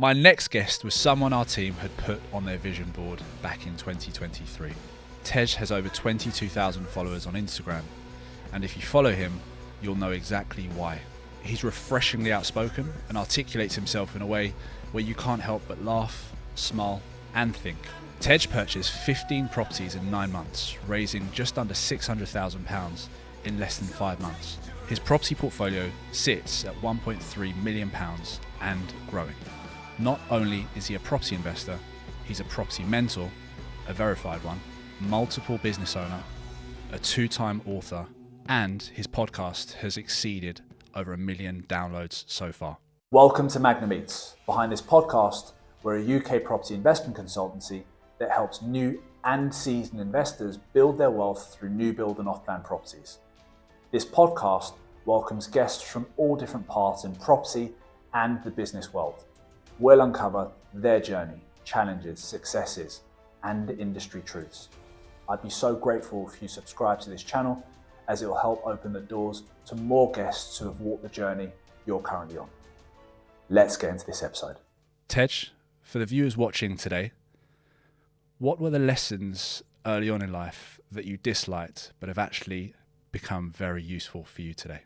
My next guest was someone our team had put on their vision board back in 2023. Tej has over 22,000 followers on Instagram, and if you follow him, you'll know exactly why. He's refreshingly outspoken and articulates himself in a way where you can't help but laugh, smile, and think. Tej purchased 15 properties in 9 months, raising just under £600,000 in less than 5 months. His property portfolio sits at £1.3 million and growing. Not only is he a property investor, he's a property mentor, a verified one, multiple business owner, a 2-time author, and his podcast has exceeded over 1 million downloads so far. Welcome to Magna Meets. Behind this podcast, we're a UK property investment consultancy that helps new and seasoned investors build their wealth through new build and off-plan properties. This podcast welcomes guests from all different paths in property and the business world. We'll uncover their journey, challenges, successes, and industry truths. I'd be so grateful if you subscribe to this channel, as it will help open the doors to more guests who have walked the journey you're currently on. Let's get into this episode. Tej, for the viewers watching today, what were the lessons early on in life that you disliked but have actually become very useful for you today?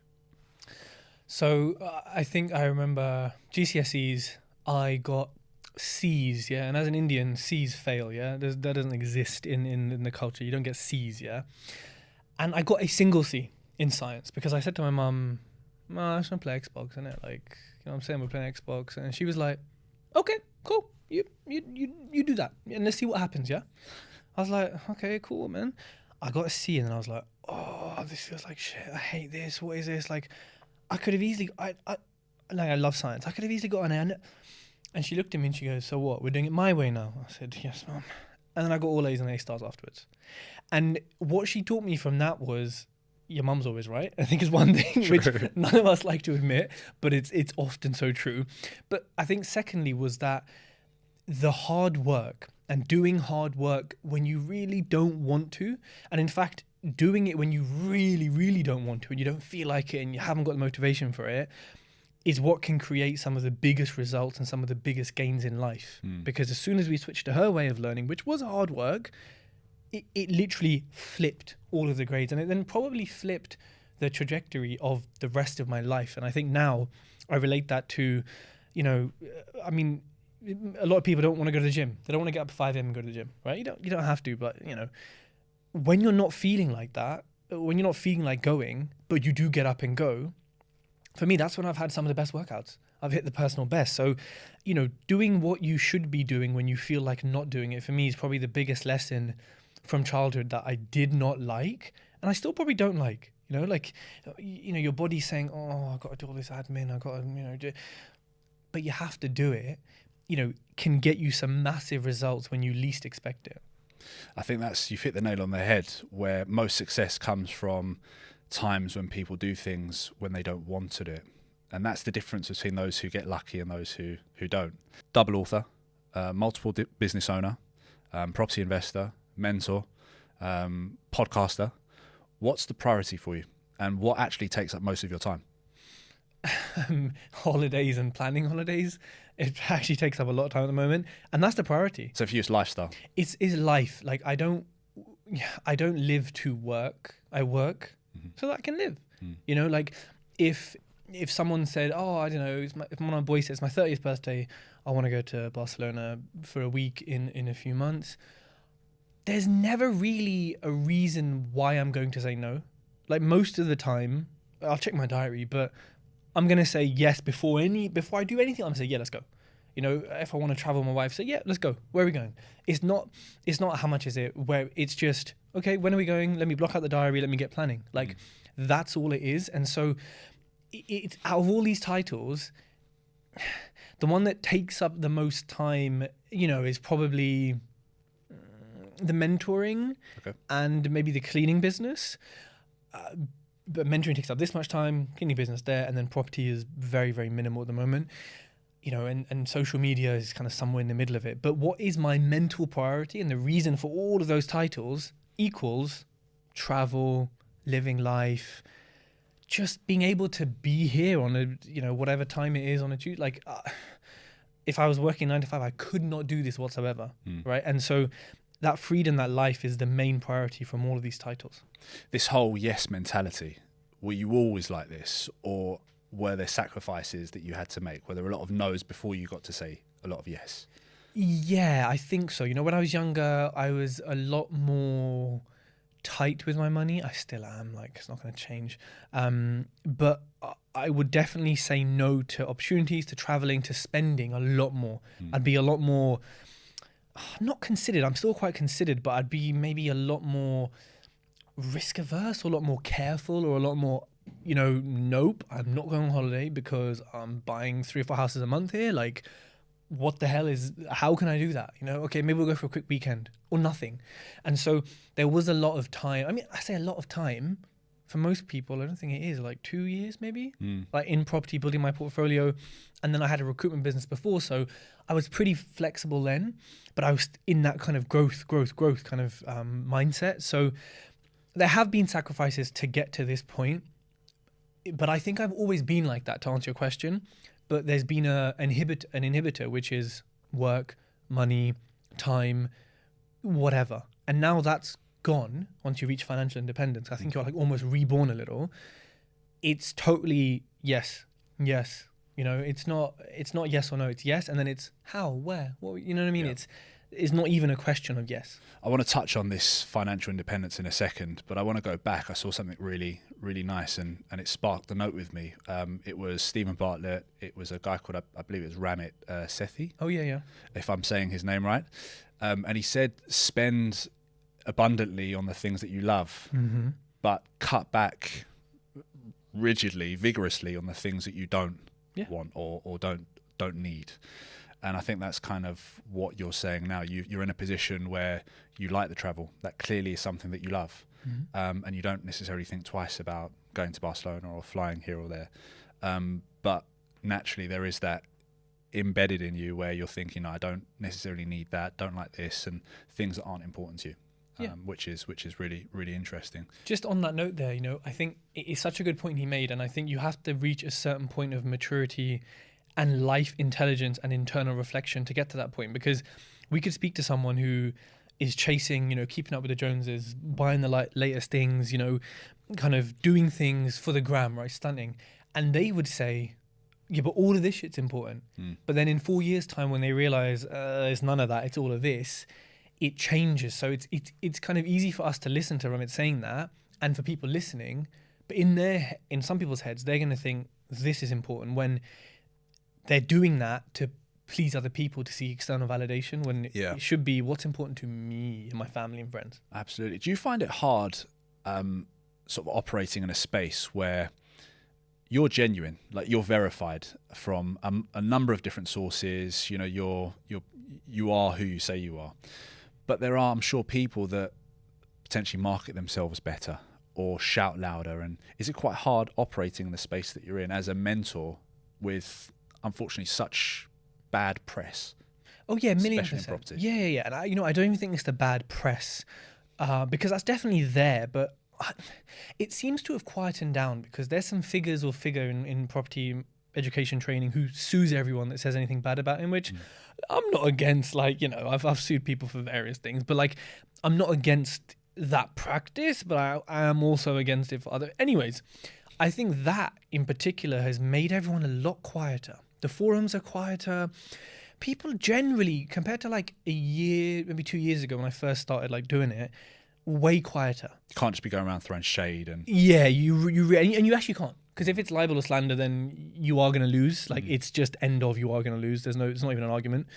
So I think I remember GCSEs, I got C's, yeah, and as an Indian, C's fail, yeah. That doesn't exist in the culture. You don't get C's, yeah. And I got a single C in science because I said to my mum, I just want to play Xbox, innit? Like, you know what I'm saying, we're playing Xbox. And she was like, okay, cool. You do that. And let's see what happens, yeah? I was like, okay, cool, man. I got a C and then I was like, oh, this feels like shit. I hate this. What is this? Like, I could have easily, I love science. I could have easily got an A. And she looked at me and she goes, so what? We're doing it my way now? I said, yes, mum. And then I got all A's and A stars afterwards. And what she taught me from that was, your mum's always right. I think is one thing which none of us like to admit, but it's often so true. But I think secondly was that the hard work and doing hard work when you really don't want to, and in fact, doing it when you really, really don't want to and you don't feel like it and you haven't got the motivation for it, is what can create some of the biggest results and some of the biggest gains in life. Because as soon as we switched to her way of learning, which was hard work, it literally flipped all of the grades, and it then probably flipped the trajectory of the rest of my life. And I think now I relate that to, you know, I mean, a lot of people don't want to go to the gym. They don't want to get up at 5 a.m. and go to the gym, right? You don't have to, but you know, when you're not feeling like that, when you're not feeling like going, but you do get up and go, for me, that's when I've had some of the best workouts. I've hit the personal best. So, you know, doing what you should be doing when you feel like not doing it, for me, is probably the biggest lesson from childhood that I did not like. And I still probably don't like, you know, like, you know, your body's saying, oh, I've got to do all this admin. I've got to, you know, but you have to do it, you know, can get you some massive results when you least expect it. I think you've hit the nail on the head, where most success comes from times when people do things when they don't want to do it. And that's the difference between those who get lucky and those who don't. Double author, multiple business owner, property investor, mentor, podcaster. What's the priority for you, and what actually takes up most of your time? Holidays and planning holidays. It actually takes up a lot of time at the moment, and that's the priority. So for you, it's lifestyle. It's life. Like I don't live to work. I work so that I can live. You know, like if someone said, oh, I don't know, if one of my boys says, it's my 30th birthday, I want to go to Barcelona for a week in a few months, there's never really a reason why I'm going to say no. Like most of the time, I'll check my diary, but I'm going to say yes before I do anything. I'm going to say, yeah, let's go. You know, if I want to travel with my wife, say, yeah, let's go. Where are we going? It's not how much is it, where it's just, okay, when are we going? Let me block out the diary. Let me get planning. Like that's all it is. And so it's out of all these titles, the one that takes up the most time, you know, is probably the mentoring and maybe the cleaning business. But mentoring takes up this much time, cleaning business there, and then property is very, very minimal at the moment. You know, and social media is kind of somewhere in the middle of it. But what is my mental priority, and the reason for all of those titles equals travel, living life, just being able to be here on a, you know, whatever time it is on a Tuesday. Like, if I was working 9 to 5, I could not do this whatsoever, right? And so that freedom, that life is the main priority from all of these titles. This whole yes mentality, were you always like this, or were there sacrifices that you had to make? Were there a lot of no's before you got to say a lot of yes? Yeah, I think so. When I was younger, I was a lot more tight with my money. I still am, like, it's not going to change. But I would definitely say no to opportunities, to traveling, to spending a lot more. I'd be a lot more, not considered, I'm still quite considered, but I'd be maybe a lot more risk averse, or a lot more careful, or a lot more, nope, I'm not going on holiday because I'm buying 3 or 4 houses a month here. Like, what the hell how can I do that? Okay, maybe we'll go for a quick weekend or nothing. And so there was a lot of time. I mean, I say a lot of time. For most people, I don't think it is, like 2 years maybe, like in property, building my portfolio. And then I had a recruitment business before. So I was pretty flexible then, but I was in that kind of growth kind of mindset. So there have been sacrifices to get to this point. But I think I've always been like that, to answer your question. But there's been an inhibitor, which is work, money, time, whatever. And now that's gone. Once you reach financial independence, I think you're like almost reborn a little. It's totally yes. It's not yes or no. It's yes, and then it's how, where, what. You know what I mean? Yeah. It's not even a question of yes. I want to touch on this financial independence in a second, but I want to go back. I saw something really, really nice, and it sparked a note with me. It was Stephen Bartlett. It was a guy called, I believe it was Ramit Sethi. Oh, yeah. If I'm saying his name right. And he said, spend abundantly on the things that you love, but cut back rigidly, vigorously on the things that you don't want or don't need. And I think that's kind of what you're saying now. You're in a position where you like the travel. That clearly is something that you love. And you don't necessarily think twice about going to Barcelona or flying here or there. But naturally there is that embedded in you where you're thinking, I don't necessarily need that, don't like this, and things that aren't important to you, which is really, really interesting. Just on that note there, I think it is such a good point he made. And I think you have to reach a certain point of maturity and life intelligence and internal reflection to get to that point, because we could speak to someone who is chasing, keeping up with the Joneses, buying the latest things, kind of doing things for the gram, right, stunning, and they would say, yeah, but all of this shit's important. But then in 4 years' time, when they realize it's none of that, it's all of this, it changes. So it's kind of easy for us to listen to Ramit saying that, and for people listening, but in some people's heads, they're going to think this is important when they're doing that to please other people, to see external validation, when it should be what's important to me and my family and friends. Absolutely. Do you find it hard sort of operating in a space where you're genuine, like you're verified from a number of different sources, you are who you say you are, but there are, I'm sure, people that potentially market themselves better or shout louder, and is it quite hard operating in the space that you're in as a mentor with, unfortunately, such bad press? Oh yeah, %1,000,000. Yeah. And I don't even think it's the bad press, because that's definitely there, but it seems to have quietened down, because there's some figure in property education training who sues everyone that says anything bad about him, which I'm not against. Like, I've sued people for various things, but like, I'm not against that practice, but I am also against it for other. Anyways, I think that in particular has made everyone a lot quieter. The forums are quieter. People generally, compared to like a year, maybe 2 years ago when I first started like doing it, way quieter. You can't just be going around throwing shade and... Yeah, and you actually can't. Because if it's libel or slander, then you are going to lose. Like, it's just end of, you are going to lose. It's not even an argument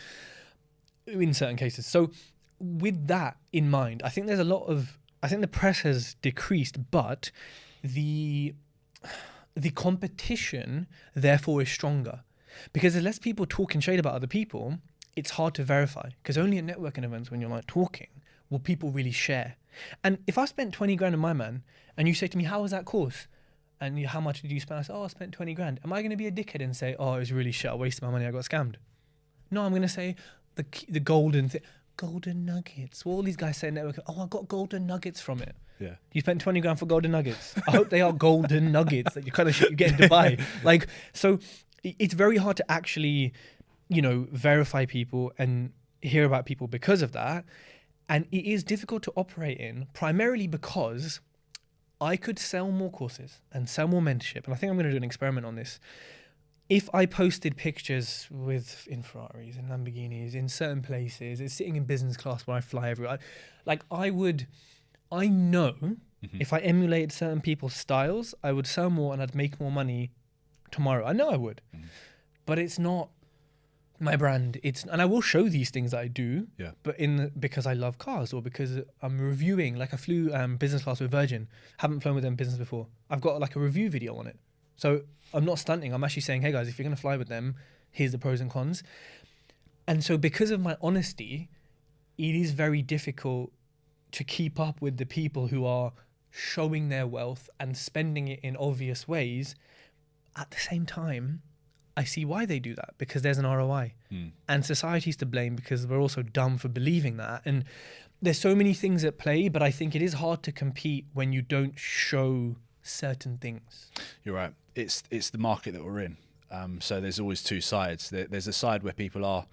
in certain cases. So with that in mind, I think the press has decreased, but the competition therefore is stronger. Because there's less people talking shade about other people, it's hard to verify. Because only at networking events, when you're like talking, will people really share. And if I spent 20 grand on my man, and you say to me, how was that course? And how much did you spend? I said, I spent 20 grand. Am I going to be a dickhead and say, it was really shit, I wasted my money, I got scammed? No, I'm going to say the golden nuggets. Well, all these guys say networking, I got golden nuggets from it. Yeah. You spent 20 grand for golden nuggets. I hope they are golden nuggets that you kind of shit you get in Dubai. Like, so it's very hard to actually verify people and hear about people because of that. And it is difficult to operate in, primarily because I could sell more courses and sell more mentorship. And I think I'm going to do an experiment on this. If I posted pictures in Ferraris and Lamborghinis in certain places, it's sitting in business class where I fly everywhere. I know if I emulated certain people's styles, I would sell more and I'd make more money tomorrow. I know I would, but it's not my brand. And I will show these things that I do, but because I love cars or because I'm reviewing. Like I flew business class with Virgin, haven't flown with them business before. I've got like a review video on it. So I'm not stunting. I'm actually saying, hey guys, if you're going to fly with them, here's the pros and cons. And so because of my honesty, it is very difficult to keep up with the people who are showing their wealth and spending it in obvious ways. At the same time, I see why they do that, because there's an ROI. And society's to blame because we're also dumb for believing that. And there's so many things at play, but I think it is hard to compete when you don't show certain things. You're right. It's the market that we're in. So there's always two sides. There's a side where people are,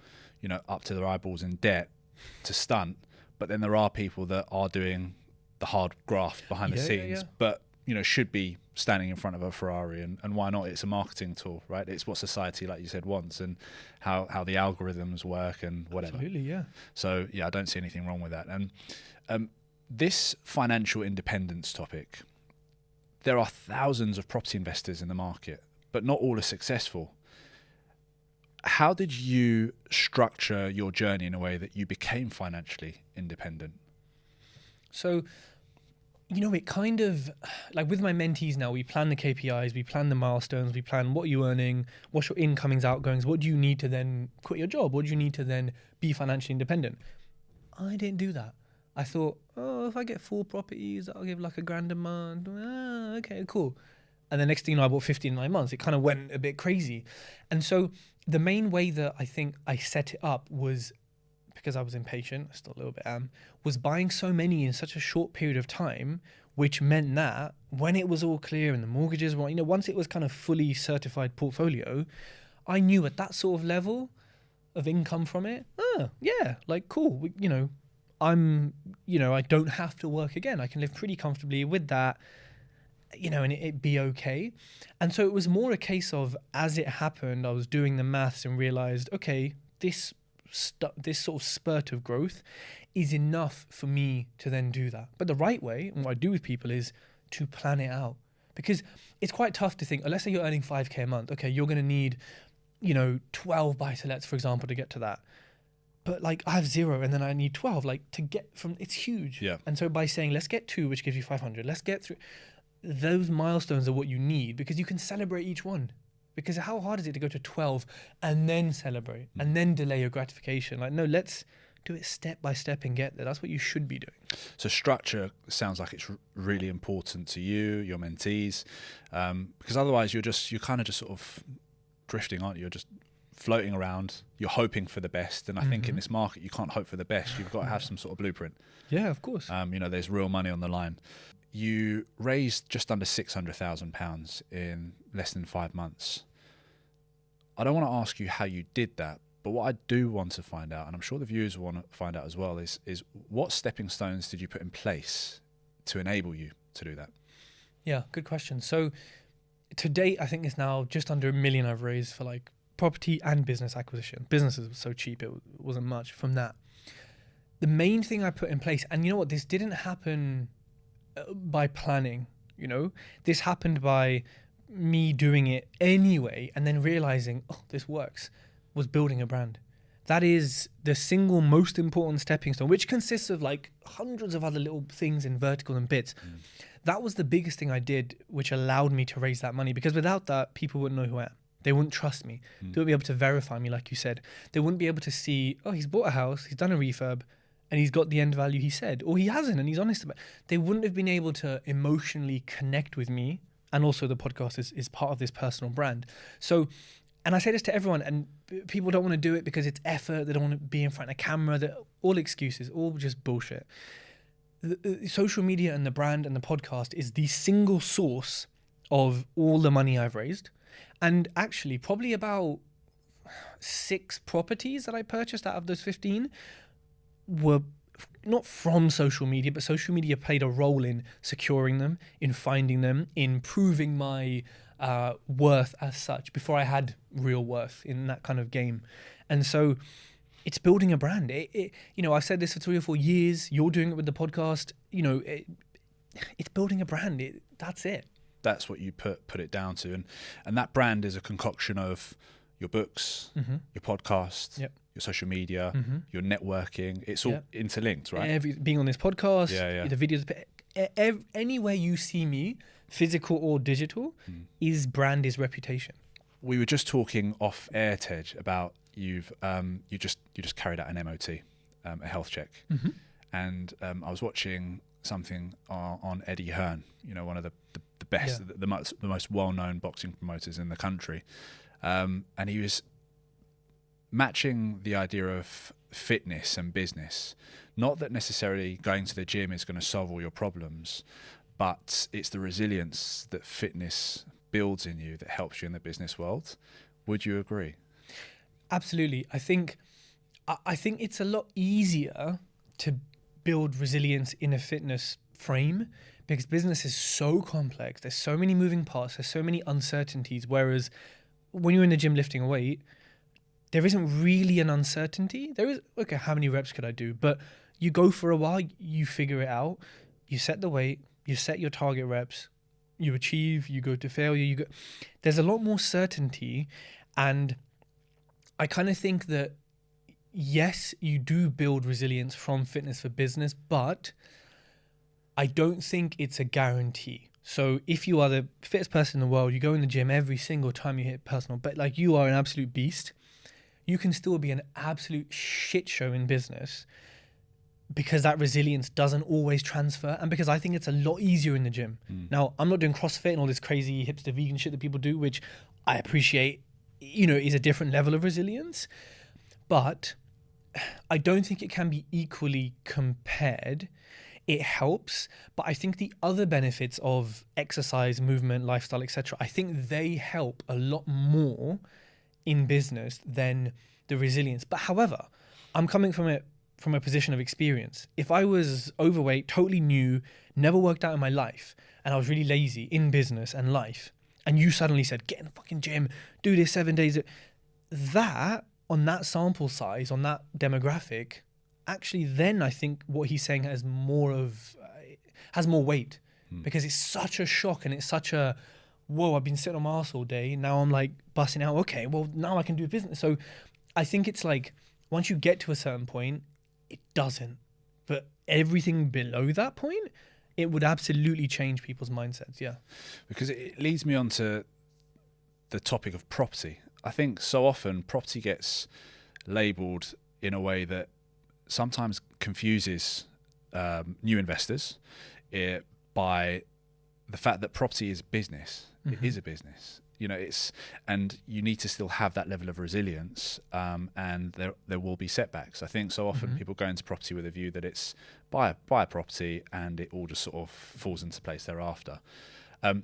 up to their eyeballs in debt to stunt, but then there are people that are doing the hard graft behind the scenes, but should be standing in front of a Ferrari, and why not? It's a marketing tool, right? It's what society, like you said, wants, and how the algorithms work and whatever. Absolutely, yeah. So I don't see anything wrong with that. And this financial independence topic, there are thousands of property investors in the market, but not all are successful. How did you structure your journey in a way that you became financially independent? So, it kind of, like with my mentees now, we plan the KPIs, we plan the milestones, we plan what you're earning, what's your incomings, outgoings, what do you need to then quit your job? What do you need to then be financially independent? I didn't do that. I thought, if I get 4 properties, I'll give like $1,000 a month. Okay, cool. And the next thing I bought 50 in 9 months. It kind of went a bit crazy. And so the main way that I think I set it up was, because I was impatient, I still a little bit am, was buying so many in such a short period of time, which meant that when it was all clear and the mortgages were, once it was kind of fully certified portfolio, I knew at that sort of level of income from it, cool. I don't have to work again. I can live pretty comfortably with that, and it'd be okay. And so it was more a case of, as it happened, I was doing the maths and realized, okay, this sort of spurt of growth is enough for me to then do that. But the right way, and what I do with people, is to plan it out. Because it's quite tough to think, let's say you're earning 5K a month. Okay, you're going to need, 12 buy-to-lets, for example, to get to that. But I have 0 and then I need 12, to get from, it's huge. Yeah. And so by saying, let's get 2, which gives you 500, let's get through, those milestones are what you need, because you can celebrate each one. Because how hard is it to go to 12 and then celebrate and then delay your gratification? No, let's do it step by step and get there. That's what you should be doing. So structure sounds like it's really important to you, your mentees, because otherwise you're kind of just sort of drifting, aren't you? You're just floating around, you're hoping for the best. And I think in this market, you can't hope for the best. You've got to have some sort of blueprint. Yeah, of course. There's real money on the line. You raised just under £600,000 in less than 5 months. I don't want to ask you how you did that, but what I do want to find out, and I'm sure the viewers want to find out as well, is what stepping stones did you put in place to enable you to do that? Yeah, good question. So to date, I think it's now just under $1 million I've raised for property and business acquisition. Businesses was so cheap, it wasn't much from that. The main thing I put in place, and you know what, this didn't happen by planning, this happened by me doing it anyway and then realizing, this works, was building a brand. That is the single most important stepping stone, which consists of hundreds of other little things in verticals and bits. That was the biggest thing I did, which allowed me to raise that money, because without that, people wouldn't know who I am. They wouldn't trust me. They wouldn't be able to verify me, like you said. They wouldn't be able to see, he's bought a house, he's done a refurb, and he's got the end value he said, or he hasn't, and he's honest about it. They wouldn't have been able to emotionally connect with me. And also the podcast is part of this personal brand. So, and I say this to everyone, and people don't want to do it because it's effort. They don't want to be in front of a camera. They're all excuses, all just bullshit. The social media and the brand and the podcast is the single source of all the money I've raised. And actually, probably about 6 properties that I purchased out of those 15 were not from social media, but social media played a role in securing them, in finding them, in proving my worth as such before I had real worth in that kind of game. And so it's building a brand. I've said this for 3 or 4 years. You're doing it with the podcast. It's building a brand. That's it. That's what you put it down to. And that brand is a concoction of your books, your podcast, Yep. your social media, your networking. It's all interlinked, right? Being on this podcast, Yeah. the videos, anywhere you see me, physical or digital, is brand, is reputation. We were just talking off air, Tej, about you just carried out an MOT, a health check, and I was watching something on Eddie Hearn, one of the best, the most well-known boxing promoters in the country, and he was matching the idea of fitness and business. Not that necessarily going to the gym is going to solve all your problems, but it's the resilience that fitness builds in you that helps you in the business world. Would you agree? Absolutely. I think it's a lot easier to build resilience in a fitness frame because business is so complex. There's so many moving parts. There's so many uncertainties. Whereas when you're in the gym lifting a weight, there isn't really an uncertainty. There is, okay, how many reps could I do? But you go for a while, you figure it out, you set the weight, you set your target reps, you achieve, you go to failure, there's a lot more certainty. And I kind of think that, yes, you do build resilience from fitness for business, but I don't think it's a guarantee. So if you are the fittest person in the world, you go in the gym every single time you hit personal, but like you are an absolute beast, you can still be an absolute shit show in business because that resilience doesn't always transfer. And because I think it's a lot easier in the gym. Now, I'm not doing CrossFit and all this crazy hipster vegan shit that people do, which I appreciate, is a different level of resilience. But I don't think it can be equally compared. It helps, but I think the other benefits of exercise, movement, lifestyle, etc., I think they help a lot more in business than the resilience. But however, I'm coming from a position of experience. If I was overweight, totally new, never worked out in my life, and I was really lazy in business and life, and you suddenly said, get in the fucking gym, do this 7 days, that, on that sample size, on that demographic, actually then I think what he's saying has more weight because it's such a shock and it's such a, whoa, I've been sitting on my ass all day. Now I'm like busting out. Okay, well now I can do business. So I think it's like, once you get to a certain point, it doesn't. But everything below that point, it would absolutely change people's mindsets. Yeah. Because it leads me on to the topic of property. I think so often property gets labelled in a way that sometimes confuses new investors by the fact that property is business. It is a business. And you need to still have that level of resilience, and there will be setbacks. I think so often people go into property with a view that it's buy a property and it all just sort of falls into place thereafter. How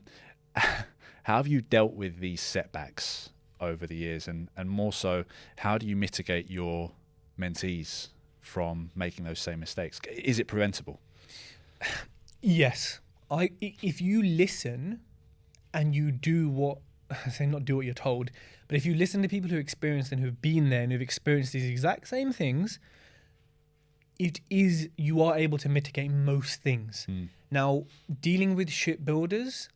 have you dealt with these setbacks over the years, and more so, how do you mitigate your mentees from making those same mistakes? Is it preventable? Yes. If you listen and you do what, I say not do what you're told, but if you listen to people who experienced and who've been there and who've experienced these exact same things, you are able to mitigate most things. Now, dealing with shipbuilders,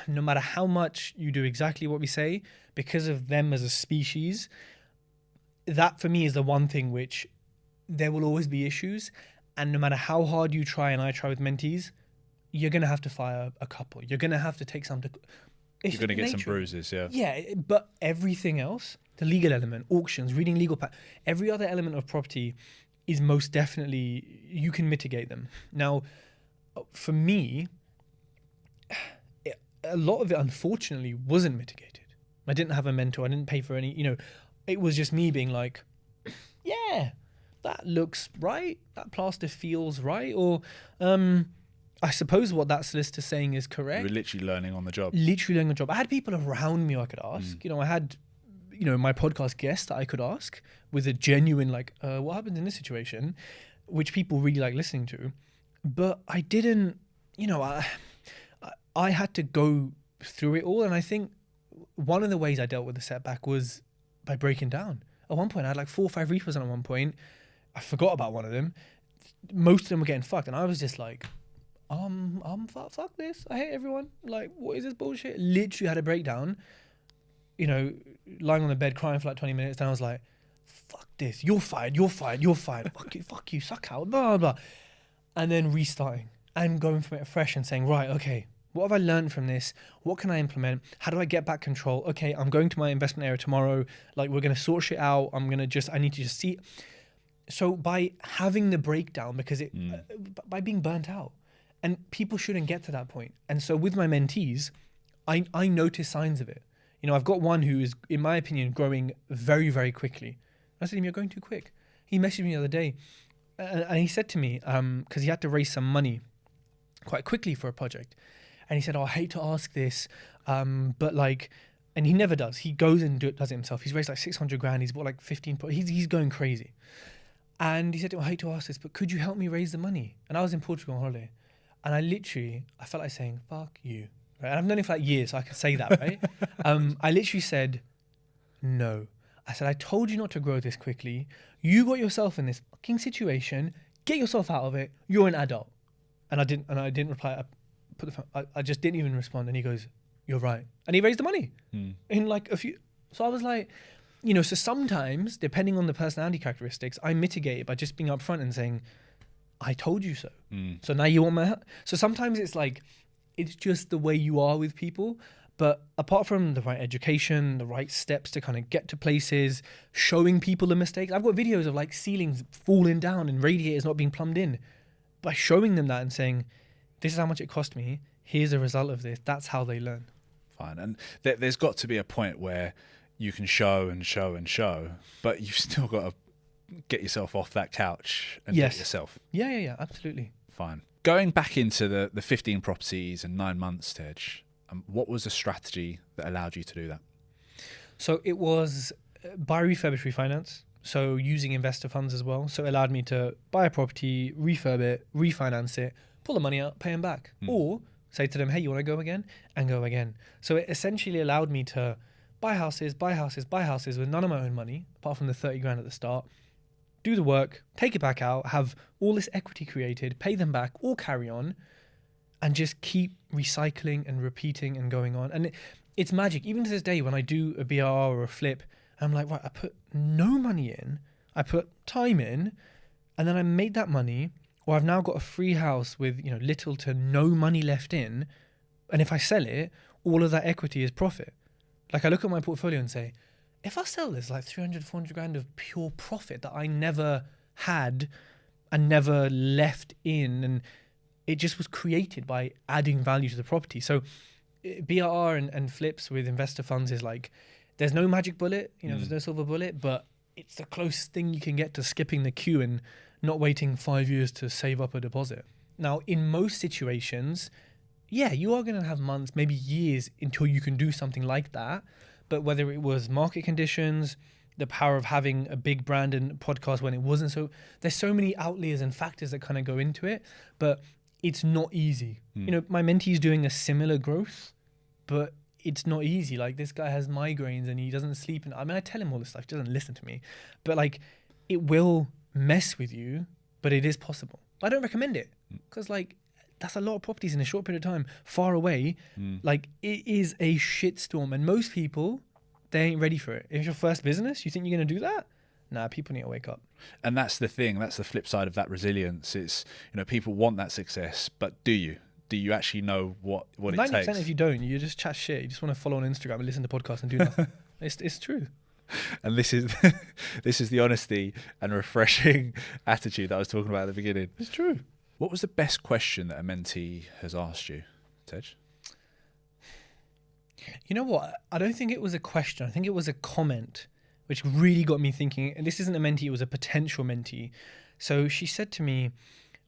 no matter how much you do exactly what we say, because of them as a species, that for me is the one thing which there will always be issues. And no matter how hard you try, and I try with mentees, you're going to have to fire a couple. You're going to have to take some to... You're going to get some bruises, yeah. Yeah, but everything else, the legal element, auctions, reading legal every other element of property is most definitely, you can mitigate them. Now, for me, a lot of it, unfortunately, wasn't mitigated. I didn't have a mentor. I didn't pay for any, it was just me being like, yeah, that looks right. That plaster feels right. Or I suppose what that solicitor's saying is correct. You were literally learning on the job. Literally learning on the job. I had people around me I could ask. I had, my podcast guest that I could ask with a genuine, like, what happens in this situation, which people really like listening to. But I didn't, I had to go through it all. And I think one of the ways I dealt with the setback was by breaking down. At one point, I had like 4 or 5 reefers on at one point. I forgot about one of them. Most of them were getting fucked. And I was just like, fuck this. I hate everyone. Like, what is this bullshit? Literally had a breakdown, lying on the bed crying for like 20 minutes. Then I was like, fuck this. You're fired. Fuck you, suck out, blah, blah, blah. And then restarting and going from it fresh and saying, right, okay, what have I learned from this? What can I implement? How do I get back control? Okay, I'm going to my investment area tomorrow. Like, we're going to sort shit out. I need to just see. So by having the breakdown, because by being burnt out, and people shouldn't get to that point. And so with my mentees, I notice signs of it. I've got one who is, in my opinion, growing very, very quickly. I said to him, you're going too quick. He messaged me the other day and he said to me, because he had to raise some money quite quickly for a project. And he said, I hate to ask this, but like, and he never does. He goes and does it himself. He's raised like 600 grand. He's bought like 15, he's going crazy. And he said, I hate to ask this, but could you help me raise the money? And I was in Portugal on holiday. And I felt like saying, fuck you. Right? And I've known him for like years, so I can say that, right? I literally said, no. I said, I told you not to grow this quickly. You got yourself in this fucking situation. Get yourself out of it. You're an adult. And I didn't reply. I just didn't even respond. And he goes, you're right. And he raised the money in like a few. So I was like, so sometimes, depending on the personality characteristics, I mitigate it by just being upfront and saying, I told you so. So now you want my help. So sometimes it's like, it's just the way you are with people. But apart from the right education, the right steps to kind of get to places, showing people the mistakes. I've got videos of like ceilings falling down and radiators not being plumbed in. By showing them that and saying, this is how much it cost me. Here's the result of this. That's how they learn. Fine. And there's got to be a point where you can show, but you've still got to get yourself off that couch and get yourself. Yeah, absolutely. Fine. Going back into the 15 properties and 9 months, Tej, what was the strategy that allowed you to do that? So it was buy, refurbish, refinance. So using investor funds as well. So it allowed me to buy a property, refurb it, refinance it, pull the money out, pay them back. Or say to them, hey, you want to go again? And go again. So it essentially allowed me to buy houses with none of my own money, apart from the 30 grand at the start, do the work, take it back out, have all this equity created, pay them back, or carry on, and just keep recycling and repeating and going on. And it's magic. Even to this day, when I do a BRR or a flip, I'm like, right, I put no money in, I put time in, and then I made that money, or I've now got a free house with little to no money left in, and if I sell it, all of that equity is profit. Like I look at my portfolio and say, if I sell this, like 300, 400 grand of pure profit that I never had and never left in, and it just was created by adding value to the property. So BRR and flips with investor funds is like, there's no magic bullet, there's no silver bullet, but it's the closest thing you can get to skipping the queue and not waiting 5 years to save up a deposit. Now, in most situations, yeah, you are going to have months, maybe years until you can do something like that. But whether it was market conditions, the power of having a big brand and podcast when it wasn't, so there's so many outliers and factors that kind of go into it, but it's not easy. My mentee's doing a similar growth, but it's not easy. Like this guy has migraines and he doesn't sleep. And I tell him all this stuff, he doesn't listen to me, but like it will mess with you, but it is possible. I don't recommend it because like that's a lot of properties in a short period of time, far away. Like it is a shitstorm, and most people, they ain't ready for it. If it's your first business, you think you're going to do that? Nah, people need to wake up. And that's the thing. That's the flip side of that resilience. It's, people want that success, but do you? Do you actually know what it takes? 90% if you don't, you just chat shit. You just want to follow on Instagram and listen to podcasts and do nothing. It's true. And this is the honesty and refreshing attitude that I was talking about at the beginning. It's true. What was the best question that a mentee has asked you, Tej? You know what? I don't think it was a question. I think it was a comment, which really got me thinking. And this isn't a mentee, it was a potential mentee. So she said to me,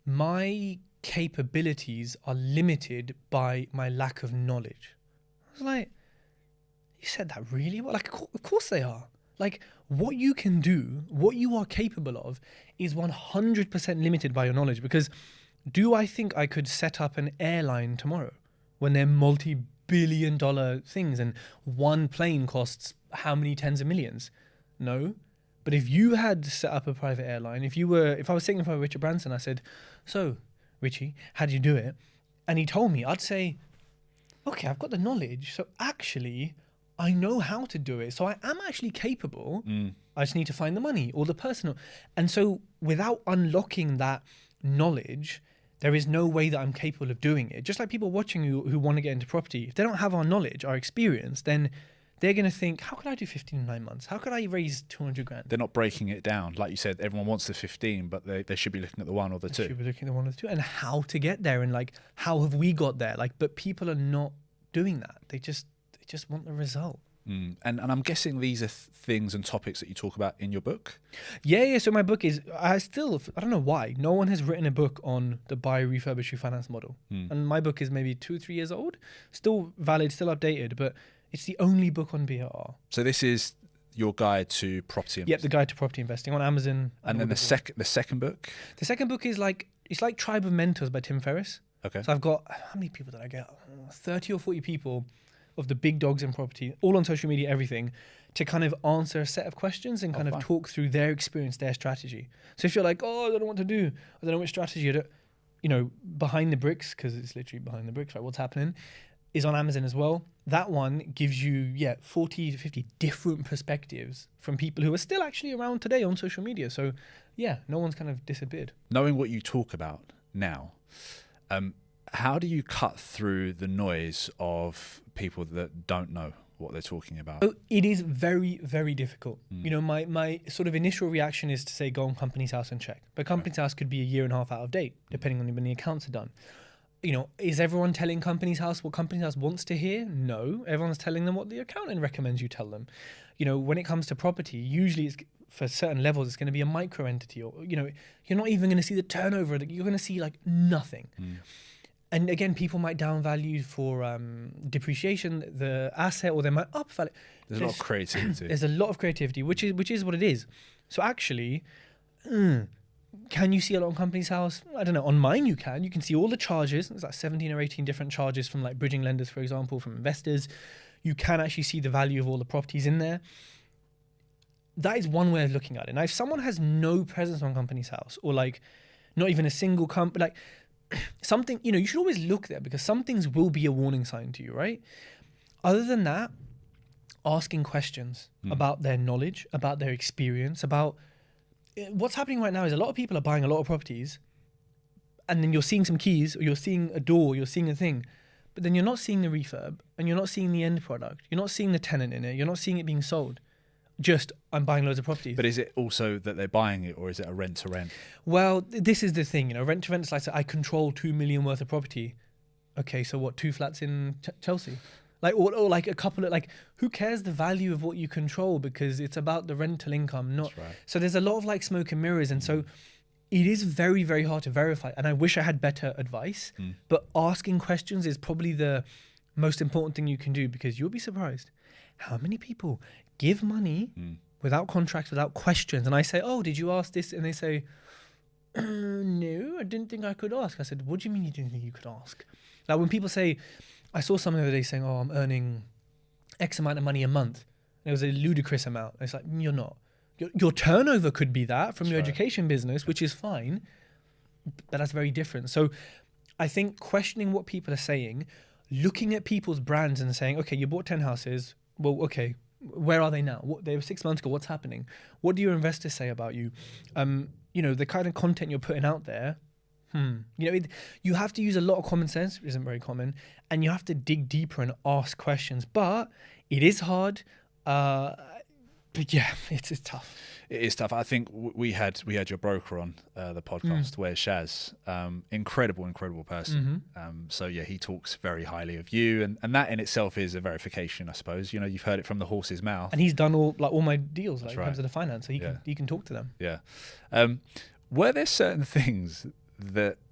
my capabilities are limited by my lack of knowledge. I was like, you said that really well. Like, of course they are. Like, what you can do, what you are capable of, is 100% limited by your knowledge. Because do I think I could set up an airline tomorrow when they're multi-billion-dollar things and one plane costs how many tens of millions? No. But if you had set up a private airline, if I was sitting in front of Richard Branson, I said, so, Richie, how do you do it? And he told me, I'd say, okay, I've got the knowledge. So actually, I know how to do it. So I am actually capable. I just need to find the money or the personal. And so without unlocking that knowledge, there is no way that I'm capable of doing it. Just like people watching who want to get into property, if they don't have our knowledge, our experience, then they're going to think, how could I do 15 in 9 months? How could I raise 200 grand? They're not breaking it down. Like you said, everyone wants the 15, but they should be looking at the 1 or the 2. They should be looking at the 1 or the 2 and how to get there and like, how have we got there? Like, but people are not doing that. They just want the result. And I'm guessing these are things and topics that you talk about in your book? Yeah. So my book is, I don't know why, no one has written a book on the buy, refurbish, refinance model. And my book is maybe 2-3 years old, still valid, still updated, but it's the only book on BRR. So this is your guide to property investing? Yep, the guide to property investing on Amazon. And then the second book? The second book is it's like Tribe of Mentors by Tim Ferriss. Okay. So I've got, how many people did I get? 30 or 40 people of the big dogs in property, all on social media, everything, to kind of answer a set of questions and kind of talk through their experience, their strategy. So if you're like, oh, I don't know what to do, I don't know which strategy, Behind the Bricks, because it's literally behind the bricks, right? What's happening is on Amazon as well. That one gives you, 40 to 50 different perspectives from people who are still actually around today on social media. So no one's kind of disappeared. Knowing what you talk about now, how do you cut through the noise of people that don't know what they're talking about? So it is very, very difficult. My sort of initial reaction is to say, go on Companies House and check. But Companies House could be a year and a half out of date, depending on when the accounts are done. Is everyone telling Companies House what Companies House wants to hear? No. Everyone's telling them what the accountant recommends you tell them. When it comes to property, usually it's, for certain levels, it's going to be a micro entity, or, you're not even going to see the turnover. You're going to see like nothing. And again, people might down value for depreciation, the asset, or they might up value. There's a lot of creativity. There's a lot of creativity, which is what it is. So actually, can you see a lot on Companies House? I don't know. On mine, you can. You can see all the charges. There's like 17 or 18 different charges from like bridging lenders, for example, from investors. You can actually see the value of all the properties in there. That is one way of looking at it. Now, if someone has no presence on Companies House, or like not even a single company, like something, you should always look there, because some things will be a warning sign to you, right? Other than that, asking questions about their knowledge, about their experience, about what's happening right now is a lot of people are buying a lot of properties, and then you're seeing some keys, or you're seeing a door, you're seeing a thing, but then you're not seeing the refurb, and you're not seeing the end product, you're not seeing the tenant in it, you're not seeing it being sold. Just, I'm buying loads of properties. But is it also that they're buying it, or is it a rent to rent? Well, this is the thing, rent to rent is like, I control 2 million worth of property. Okay, so what, 2 flats in Chelsea? Like, or like a couple of, like, who cares the value of what you control, because it's about the rental income, not. That's right. So there's a lot of like smoke and mirrors. And so it is very, very hard to verify. And I wish I had better advice, but asking questions is probably the most important thing you can do, because you'll be surprised how many people give money without contracts, without questions. And I say, oh, did you ask this? And they say, no, I didn't think I could ask. I said, what do you mean you didn't think you could ask? Like when people say, I saw someone the other day saying, oh, I'm earning X amount of money a month. And it was a ludicrous amount. And it's like, you're not. Your turnover could be that from your education business, which is fine, but that's very different. So I think questioning what people are saying, looking at people's brands and saying, okay, you bought 10 houses. Well, okay, where are they now? They were 6 months ago. What's happening? What do your investors say about you? The kind of content you're putting out there. You have to use a lot of common sense, which isn't very common, and you have to dig deeper and ask questions. But it is hard. But yeah, it's tough. It is tough. I think we had your broker on the podcast, where's Shaz? Incredible person. So yeah, he talks very highly of you, and that in itself is a verification, I suppose. You've heard it from the horse's mouth. And he's done all my deals, like in right. terms of the finance, so he can talk to them. Yeah. Were there certain things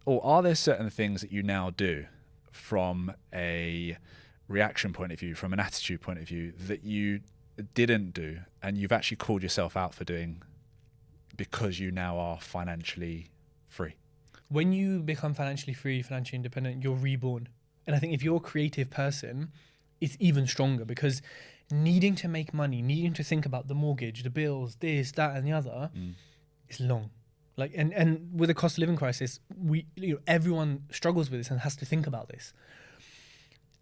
are there certain things that you now do from a reaction point of view, from an attitude point of view, that you didn't do and you've actually called yourself out for doing because you now are financially free? When you become financially free, financially independent, you're reborn. And I think if you're a creative person, it's even stronger, because needing to make money, needing to think about the mortgage, the bills, this, that, and the other, is long. Like, and with the cost of living crisis, everyone struggles with this and has to think about this.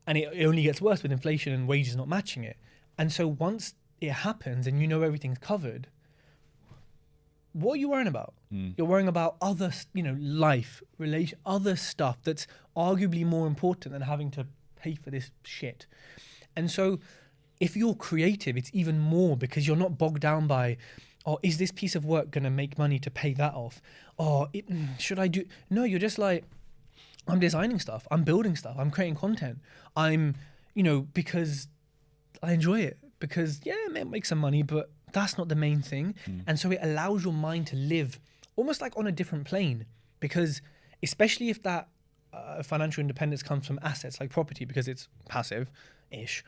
And it only gets worse with inflation and wages not matching it. And so once it happens and you know everything's covered, what are you worrying about? You're worrying about other, life, relation, other stuff that's arguably more important than having to pay for this shit. And so if you're creative, it's even more, because you're not bogged down by, oh, is this piece of work going to make money to pay that off? Or should I do? No, you're just like, I'm designing stuff. I'm building stuff. I'm creating content. I'm, because I enjoy it, because it may make some money, but that's not the main thing. And so it allows your mind to live almost like on a different plane, because especially if that financial independence comes from assets like property, because it's passive-ish,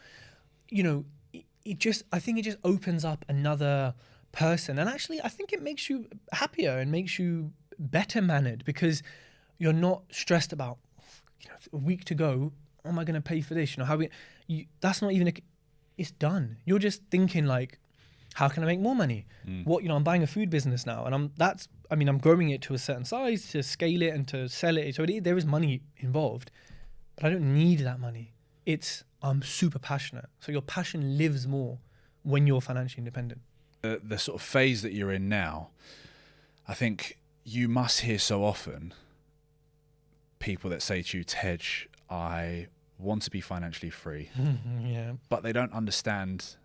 I think it just opens up another person. And actually, I think it makes you happier and makes you better mannered, because you're not stressed about, a week to go, how am I going to pay for this? That's not even it's done. You're just thinking like, how can I make more money? I'm buying a food business now, and I'm growing it to a certain size to scale it and to sell it. So there is money involved, but I don't need that money. I'm super passionate. So your passion lives more when you're financially independent. The sort of phase that you're in now, I think you must hear so often people that say to you, Tej, I want to be financially free, but they don't understand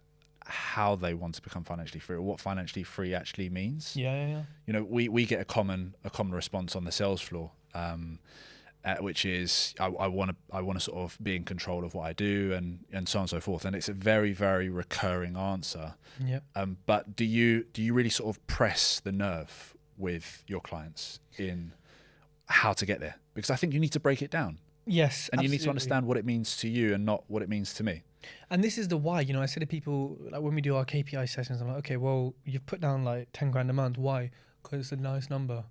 how they want to become financially free, or what financially free actually means. We get a common response on the sales floor, which is I want to sort of be in control of what I do, and so on and so forth. And it's a very, very recurring answer. But do you really sort of press the nerve with your clients in how to get there? Because I think you need to break it down. Yes, and absolutely. You need to understand what it means to you and not what it means to me. And this is the why. I say to people, like when we do our KPI sessions, I'm like, okay, well, you've put down like 10 grand a month. Why? Because it's a nice number.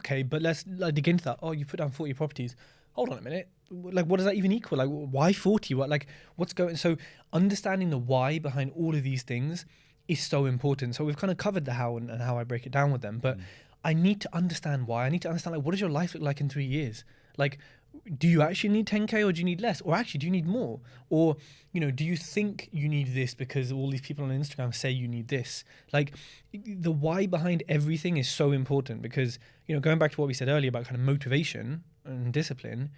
Okay, but let's dig into that. Oh, you put down 40 properties. Hold on a minute. Like, what does that even equal? Like, why 40? What's going? So understanding the why behind all of these things is so important. So we've kind of covered the how and how I break it down with them. But I need to understand why. I need to understand, like, what does your life look like in 3 years? Like, do you actually need 10K, or do you need less? Or actually, do you need more? Or, do you think you need this because all these people on Instagram say you need this? Like, the why behind everything is so important, because, going back to what we said earlier about kind of motivation and discipline,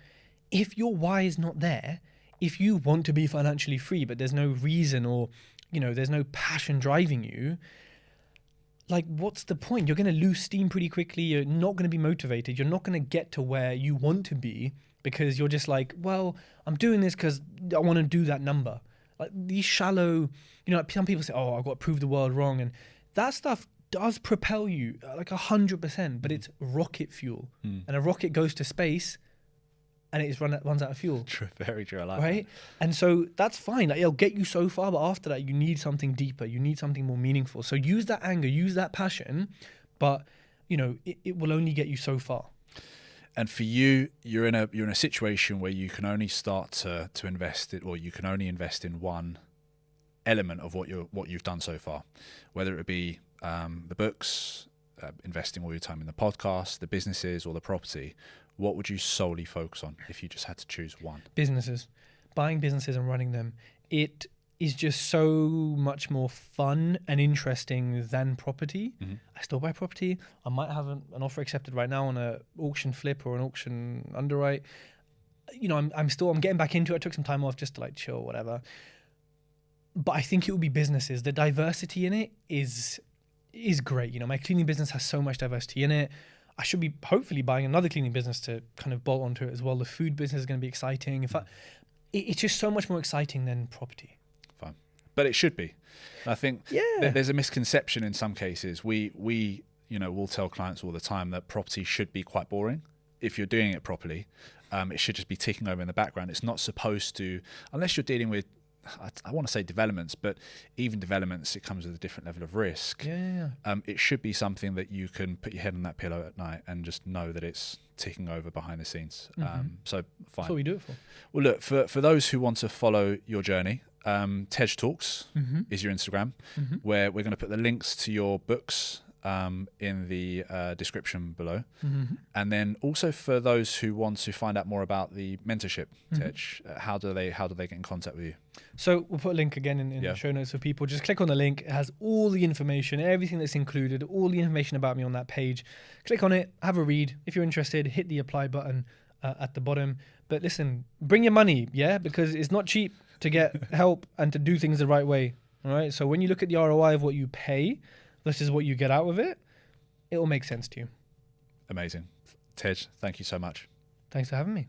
if your why is not there, if you want to be financially free, but there's no reason, or, there's no passion driving you, like, what's the point? You're going to lose steam pretty quickly. You're not going to be motivated. You're not going to get to where you want to be, because you're just like, well, I'm doing this because I want to do that number. Like, these shallow, some people say, oh, I've got to prove the world wrong. And that stuff does propel you like 100%, but it's rocket fuel. And a rocket goes to space and it runs out of fuel. True, very true. I like right? That. And so that's fine. Like, it'll get you so far, but after that, you need something deeper. You need something more meaningful. So use that anger, use that passion, but it will only get you so far. And for you, you're in a situation where you can only start to invest it, or you can only invest in one element of what you've done so far, whether it be the books, investing all your time in the podcast, the businesses, or the property. What would you solely focus on if you just had to choose one? Businesses. Buying businesses and running them. It is just so much more fun and interesting than property. I still buy property. I might have an offer accepted right now on an auction flip or an auction underwrite. I'm getting back into it. I took some time off just to like chill, whatever. But I think it will be businesses. The diversity in it is great. My cleaning business has so much diversity in it. I should be hopefully buying another cleaning business to kind of bolt onto it as well. The food business is going to be exciting. In fact, it's just so much more exciting than property. Fine. But it should be. I think there's a misconception in some cases. We'll tell clients all the time that property should be quite boring. if you're doing it properly, it should just be ticking over in the background. It's not supposed to, unless you're dealing with, I want to say developments, but even developments, it comes with a different level of risk. It should be something that you can put your head on that pillow at night and just know that it's ticking over behind the scenes. So fine. That's what we do it for. Well, look, for those who want to follow your journey, TejTalks is your Instagram, where we're going to put the links to your books in the description below. And then also for those who want to find out more about the mentorship, Tej, how do they get in contact with you? So we'll put a link again in the show notes for people. Just click on the link. It has all the information, everything that's included, all the information about me on that page. Click on it, have a read. If you're interested, hit the apply button at the bottom. But listen, bring your money, because it's not cheap to get help and to do things the right way. All right. So when you look at the ROI of what you pay versus what you get out of it, it will make sense to you. Amazing. Tej, thank you so much. Thanks for having me.